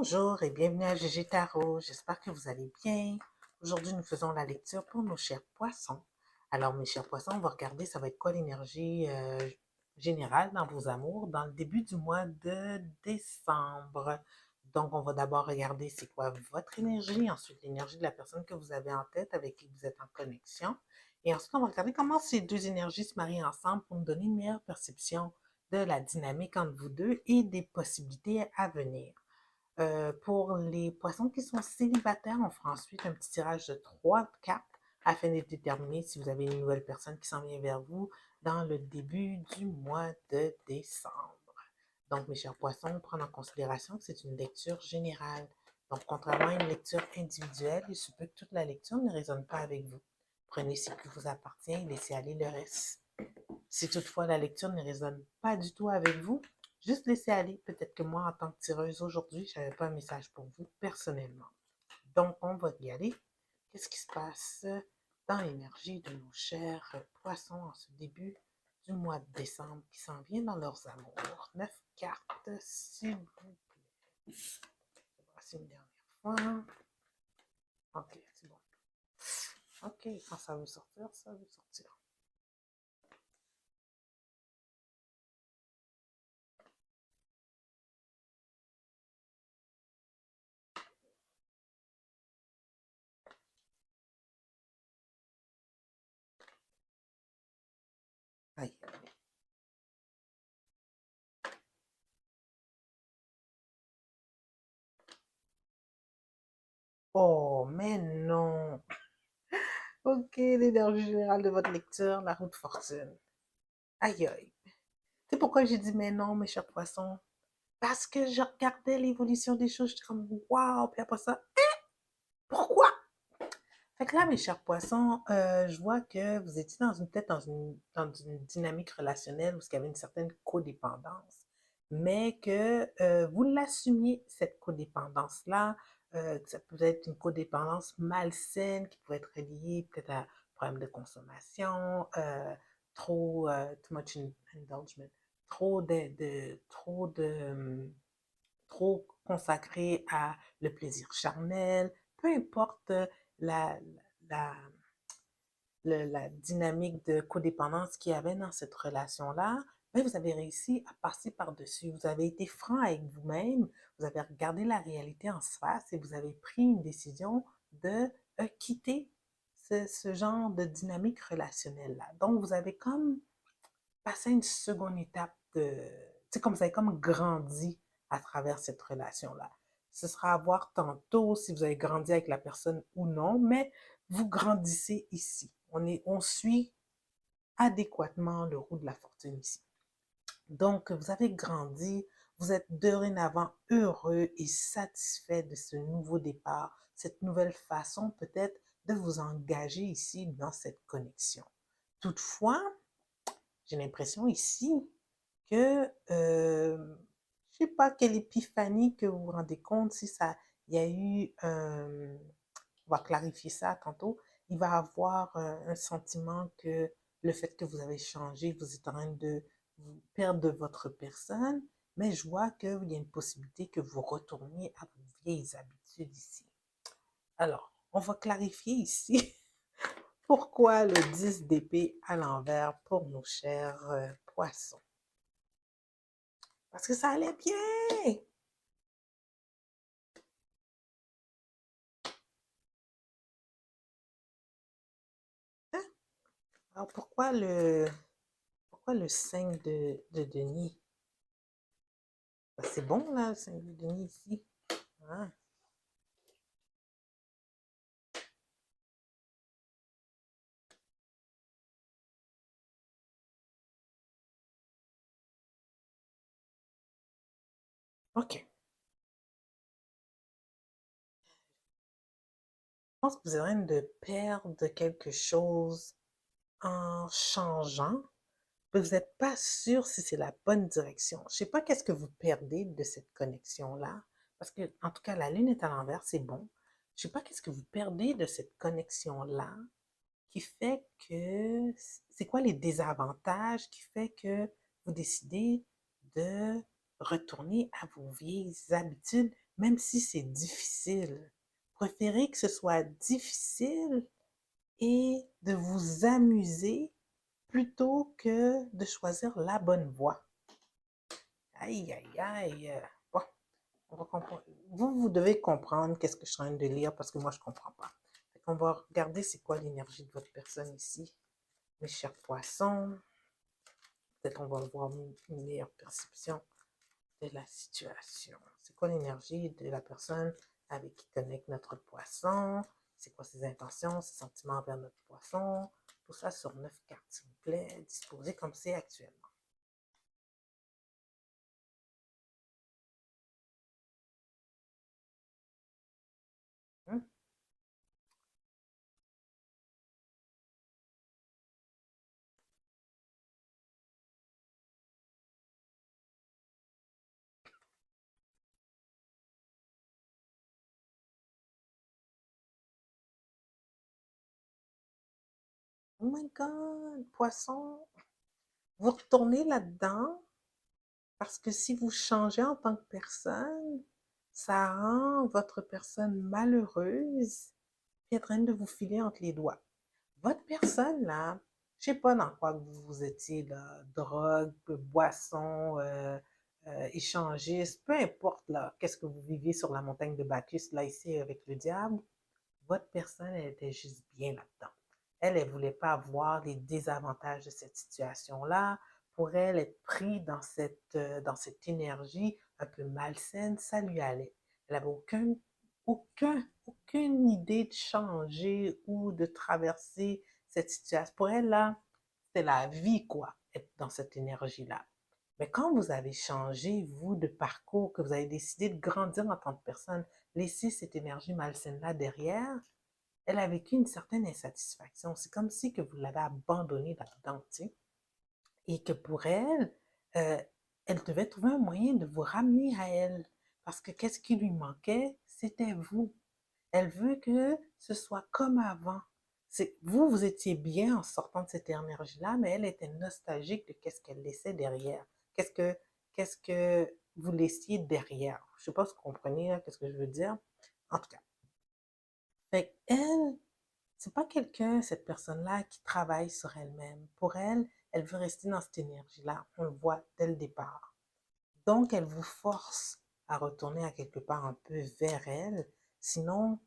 Bonjour et bienvenue à GG Tarot. J'espère que vous allez bien. Aujourd'hui, nous faisons la lecture pour nos chers poissons. Alors, mes chers poissons, on va regarder ça va être quoi l'énergie générale dans vos amours dans le début du mois de décembre. Donc, on va d'abord regarder c'est quoi votre énergie, ensuite l'énergie de la personne que vous avez en tête, avec qui vous êtes en connexion. Et ensuite, on va regarder comment ces deux énergies se marient ensemble pour nous donner une meilleure perception de la dynamique entre vous deux et des possibilités à venir. Pour les poissons qui sont célibataires, on fera ensuite un petit tirage de 3 cartes afin de déterminer si vous avez une nouvelle personne qui s'en vient vers vous dans le début du mois de décembre. Donc, mes chers poissons, prendre en considération que c'est une lecture générale. Donc, contrairement à une lecture individuelle, il se peut que toute la lecture ne résonne pas avec vous. Prenez ce qui vous appartient et laissez aller le reste. Si toutefois la lecture ne résonne pas du tout avec vous, juste laissez aller. Peut-être que moi, en tant que tireuse aujourd'hui, je n'avais pas un message pour vous personnellement. Donc, on va y aller. Qu'est-ce qui se passe dans l'énergie de nos chers poissons en ce début du mois de décembre qui s'en vient dans leurs amours? 9 cartes, s'il vous plaît. Voici une dernière fois. Ok, c'est bon. Ok, quand ça veut sortir, ça veut sortir. Aïe. Oh, mais non. Ok, l'énergie générale de votre lecture, la roue de fortune. Aïe aïe. C'est pourquoi j'ai dit mais non, mes chers poissons. Parce que je regardais l'évolution des choses, j'étais comme waouh, puis après ça, pourquoi? Fait que là, mes chers poissons, je vois que vous étiez peut-être dans une dynamique relationnelle où il y avait une certaine codépendance, mais que vous l'assumiez, cette codépendance-là, que ça peut être une codépendance malsaine qui pourrait être reliée peut-être à un problème de consommation, too much indulgement, trop consacré à le plaisir charnel, peu importe la, la, la dynamique de codépendance qu'il y avait dans cette relation-là, ben vous avez réussi à passer par-dessus. Vous avez été franc avec vous-même, vous avez regardé la réalité en face et vous avez pris une décision de quitter ce genre de dynamique relationnelle-là. Donc, vous avez comme passé une seconde étape de... C'est comme vous avez comme grandi à travers cette relation-là. Ce sera à voir tantôt si vous avez grandi avec la personne ou non, mais vous grandissez ici. On suit adéquatement le roue de la fortune ici. Donc, vous avez grandi, vous êtes dorénavant heureux et satisfait de ce nouveau départ, cette nouvelle façon peut-être de vous engager ici dans cette connexion. Toutefois, j'ai l'impression ici que, je sais pas quelle épiphanie que vous vous rendez compte si ça, il y a eu, on va clarifier ça tantôt, il va avoir un sentiment que le fait que vous avez changé, vous êtes en train de vous perdre de votre personne, mais je vois qu'il y a une possibilité que vous retourniez à vos vieilles habitudes ici. Alors, on va clarifier ici pourquoi le 10 d'épée à l'envers pour nos chers poissons. Parce que ça allait bien. Hein? Alors pourquoi le 5 de denier? Ben, c'est bon là, le 5 de denier ici. Hein? OK. Je pense que vous êtes en train de perdre quelque chose en changeant, mais vous n'êtes pas sûr si c'est la bonne direction. Je ne sais pas qu'est-ce que vous perdez de cette connexion-là, parce que, en tout cas, la lune est à l'envers, c'est bon. Je ne sais pas qu'est-ce que vous perdez de cette connexion-là qui fait que, c'est quoi les désavantages qui fait que vous décidez de retourner à vos vieilles habitudes, même si c'est difficile. Préférez que ce soit difficile et de vous amuser plutôt que de choisir la bonne voie. Aïe, aïe, aïe. Bon, on va comprendre. Vous devez comprendre qu'est-ce que je suis en train de lire parce que moi, je ne comprends pas. On va regarder c'est quoi l'énergie de votre personne ici. Mes chers poissons, peut-être on va avoir une meilleure perception de la situation. C'est quoi l'énergie de la personne avec qui connecte notre poisson? C'est quoi ses intentions, ses sentiments envers notre poisson? Tout ça sur 9 cartes, s'il vous plaît, disposées comme c'est actuellement. Hmm? Oh my God, poisson, vous retournez là-dedans parce que si vous changez en tant que personne, ça rend votre personne malheureuse et en train de vous filer entre les doigts. Votre personne, là, je sais pas dans quoi vous étiez, là, drogue, boisson, échangiste, peu importe, là, qu'est-ce que vous viviez sur la montagne de Bacchus, là, ici, avec le diable, votre personne, elle était juste bien là-dedans. Elle ne voulait pas voir les désavantages de cette situation-là. Pour elle, être pris dans cette énergie un peu malsaine, ça lui allait. Elle n'avait aucune idée de changer ou de traverser cette situation. Pour elle, là, c'était la vie, quoi, être dans cette énergie-là. Mais quand vous avez changé, vous, de parcours, que vous avez décidé de grandir en tant que personne, laisser cette énergie malsaine-là derrière, elle a vécu une certaine insatisfaction. C'est comme si que vous l'avez abandonnée là-dedans, tu sais. Et que pour elle, euh, elle devait trouver un moyen de vous ramener à elle. Parce que qu'est-ce qui lui manquait? C'était vous. Elle veut que ce soit comme avant. Vous, vous étiez bien en sortant de cette énergie-là, mais elle était nostalgique de qu'est-ce qu'elle laissait derrière. Qu'est-ce que vous laissiez derrière. Je ne sais pas si vous comprenez, qu'est-ce que je veux dire. En tout cas. Fait elle, c'est pas quelqu'un, cette personne-là, qui travaille sur elle-même. Pour elle, elle veut rester dans cette énergie-là. On le voit dès le départ. Donc, elle vous force à retourner à quelque part un peu vers elle. Sinon,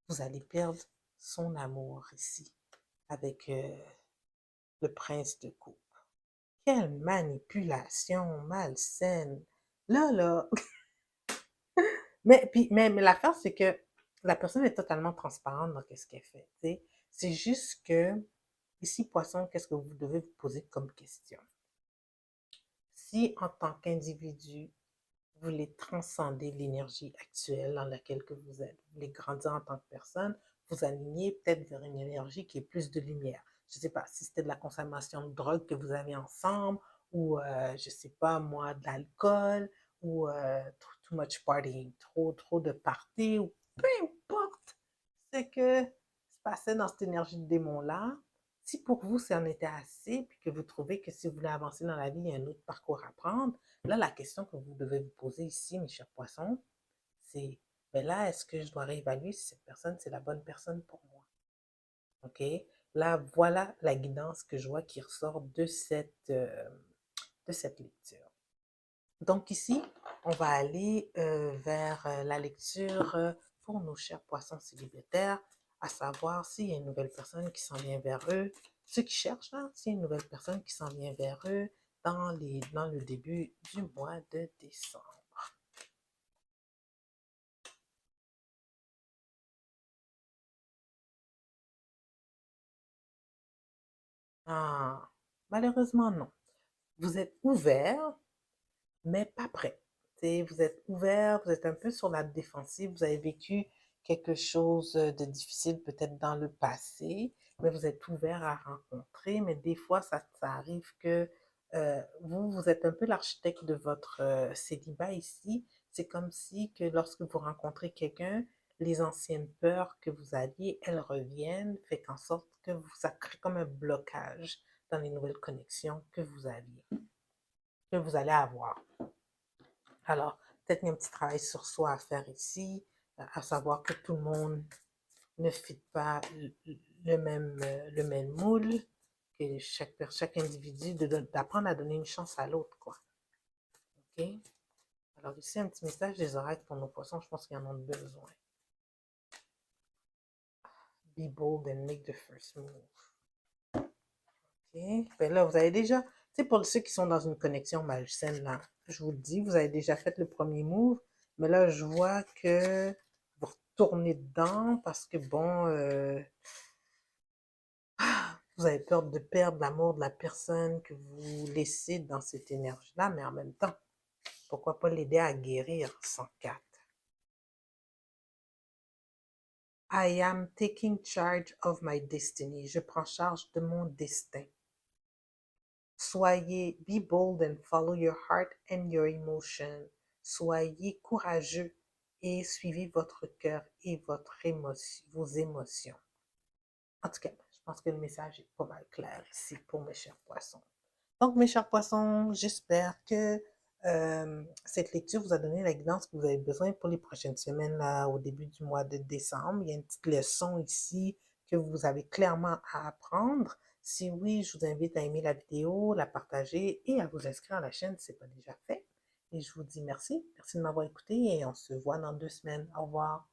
vous allez perdre son amour ici avec le prince de coupe. Quelle manipulation malsaine. Là. Mais l'affaire, c'est que la personne est totalement transparente dans ce qu'elle fait. T'sais. C'est juste que, ici, poisson, qu'est-ce que vous devez vous poser comme question? Si, en tant qu'individu, vous voulez transcender l'énergie actuelle dans laquelle que vous êtes, vous voulez grandir en tant que personne, vous alignez peut-être vers une énergie qui est plus de lumière. Je ne sais pas si c'était de la consommation de drogue que vous avez ensemble, ou je ne sais pas moi, de l'alcool, ou too much partying, trop de party, ou peu importe ce que se passait dans cette énergie de démon-là. Si pour vous, ça en était assez, puis que vous trouvez que si vous voulez avancer dans la vie, il y a un autre parcours à prendre, là, la question que vous devez vous poser ici, mes chers poissons, c'est, ben là, est-ce que je dois réévaluer si cette personne, c'est la bonne personne pour moi? OK? Là, voilà la guidance que je vois qui ressort de cette lecture. Donc ici, on va aller vers la lecture pour nos chers poissons célibataires, à savoir s'il y a une nouvelle personne qui s'en vient vers eux, ceux qui cherchent, là, s'il y a une nouvelle personne qui s'en vient vers eux dans le début du mois de décembre. Ah, malheureusement, non. Vous êtes ouvert, mais pas prêt. T'sais, vous êtes ouvert, vous êtes un peu sur la défensive, vous avez vécu quelque chose de difficile peut-être dans le passé, mais vous êtes ouvert à rencontrer, mais des fois, ça arrive que vous êtes un peu l'architecte de votre célibat ici. C'est comme si que lorsque vous rencontrez quelqu'un, les anciennes peurs que vous aviez, elles reviennent, fait qu'en sorte que ça crée comme un blocage dans les nouvelles connexions que vous aviez, que vous allez avoir. Alors, peut-être qu'il y a un petit travail sur soi à faire ici, à savoir que tout le monde ne fit pas le même moule, que chaque individu, d'apprendre à donner une chance à l'autre, quoi. OK? Alors ici, un petit message des oracles pour nos poissons, je pense qu'ils en ont besoin. Be bold and make the first move. OK? Ben là, vous avez déjà, tu sais, pour ceux qui sont dans une connexion malsaine, là, je vous le dis, vous avez déjà fait le premier move, mais là, je vois que vous retournez dedans parce que, bon, vous avez peur de perdre l'amour de la personne que vous laissez dans cette énergie-là, mais en même temps, pourquoi pas l'aider à guérir 104. I am taking charge of my destiny. Je prends charge de mon destin. Soyez, be bold and follow your heart and your emotion. Soyez courageux et suivez votre cœur et vos émotions. En tout cas, je pense que le message est pas mal clair ici pour mes chers poissons. Donc, mes chers poissons, j'espère que cette lecture vous a donné la guidance que vous avez besoin pour les prochaines semaines, là, au début du mois de décembre. Il y a une petite leçon ici que vous avez clairement à apprendre. Si oui, je vous invite à aimer la vidéo, la partager et à vous inscrire à la chaîne si ce n'est pas déjà fait. Et je vous dis merci. Merci de m'avoir écouté et on se voit dans 2 semaines. Au revoir.